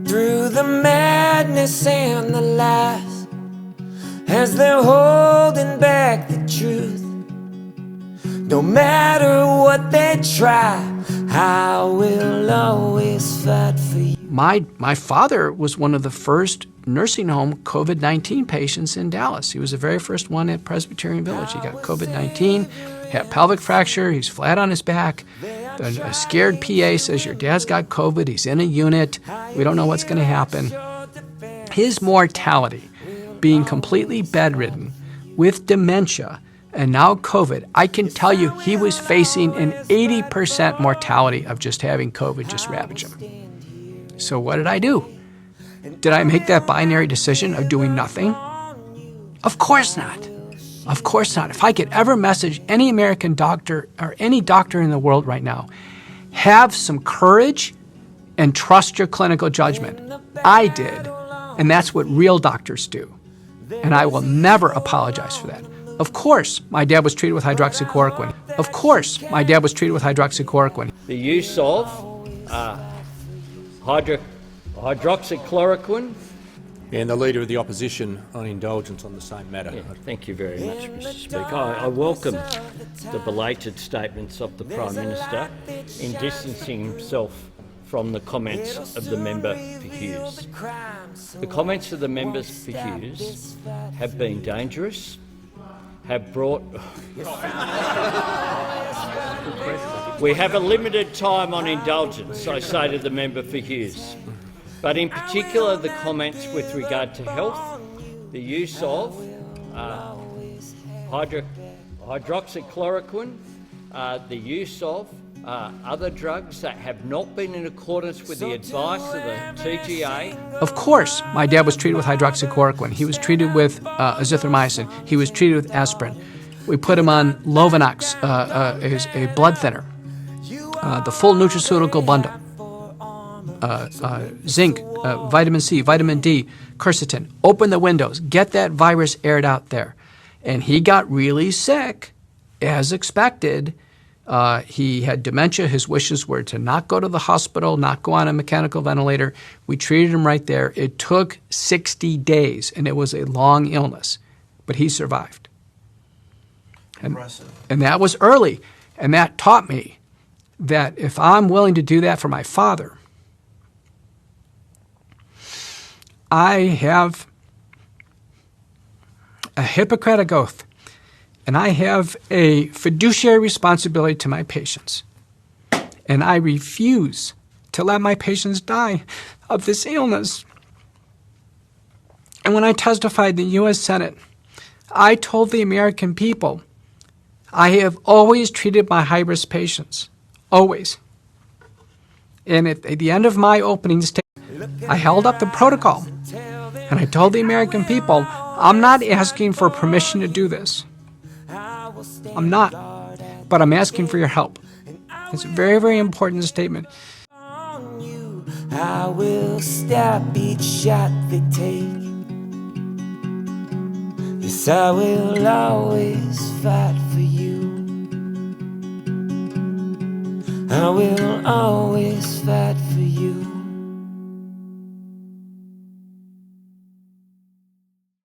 through the madness and the lies, as they're holding back the truth. No matter what they try, I will always fight for you. My father was one of the first nursing home COVID-19 patients in Dallas. He was the very first one at Presbyterian Village. He got COVID-19, had pelvic fracture, he's flat on his back. A scared PA says, your dad's got COVID, he's in a unit, we don't know what's going to happen. His mortality, being completely bedridden with dementia and now COVID, I can tell you he was facing an 80% mortality of just having COVID just ravage him. So what did I do? Did I make that binary decision of doing nothing? Of course not. Of course not. If I could ever message any American doctor or any doctor in the world right now, have some courage and trust your clinical judgment. I did, and that's what real doctors do. And I will never apologize for that. Of course, my dad was treated with hydroxychloroquine. Of course, my dad was treated with hydroxychloroquine. The use of hydroxychloroquine. And the Leader of the Opposition on indulgence on the same matter. Yeah, thank you very much, Mr. Speaker. I welcome the belated statements of the Prime Minister in distancing himself from the comments of the member for Hughes. The comments of the members for Hughes have been dangerous, have brought... We have a limited time on indulgence, I say to the member for Hughes. But in particular, the comments with regard to health, the use of hydroxychloroquine, the use of other drugs that have not been in accordance with the advice of the TGA. Of course, my dad was treated with hydroxychloroquine. He was treated with azithromycin. He was treated with aspirin. We put him on Lovenox, a blood thinner, the full nutraceutical bundle. Zinc, vitamin C, vitamin D, quercetin. Open the windows, get that virus aired out there. And he got really sick, as expected. He had dementia. His wishes were to not go to the hospital, not go on a mechanical ventilator. We treated him right there. It took 60 days, and it was a long illness, but he survived. And that was early, and that taught me that if I'm willing to do that for my father, I have a Hippocratic oath, and I have a fiduciary responsibility to my patients. And I refuse to let my patients die of this illness. And when I testified in the U.S. Senate, I told the American people, I have always treated my high-risk patients, always. And at the end of my opening statement, I held up the protocol, and I told the American people, I'm not asking for permission to do this. I'm not, but I'm asking for your help. It's a very, very important statement. I will stop each shot they take. Yes, I will always fight for you. I will always fight for you.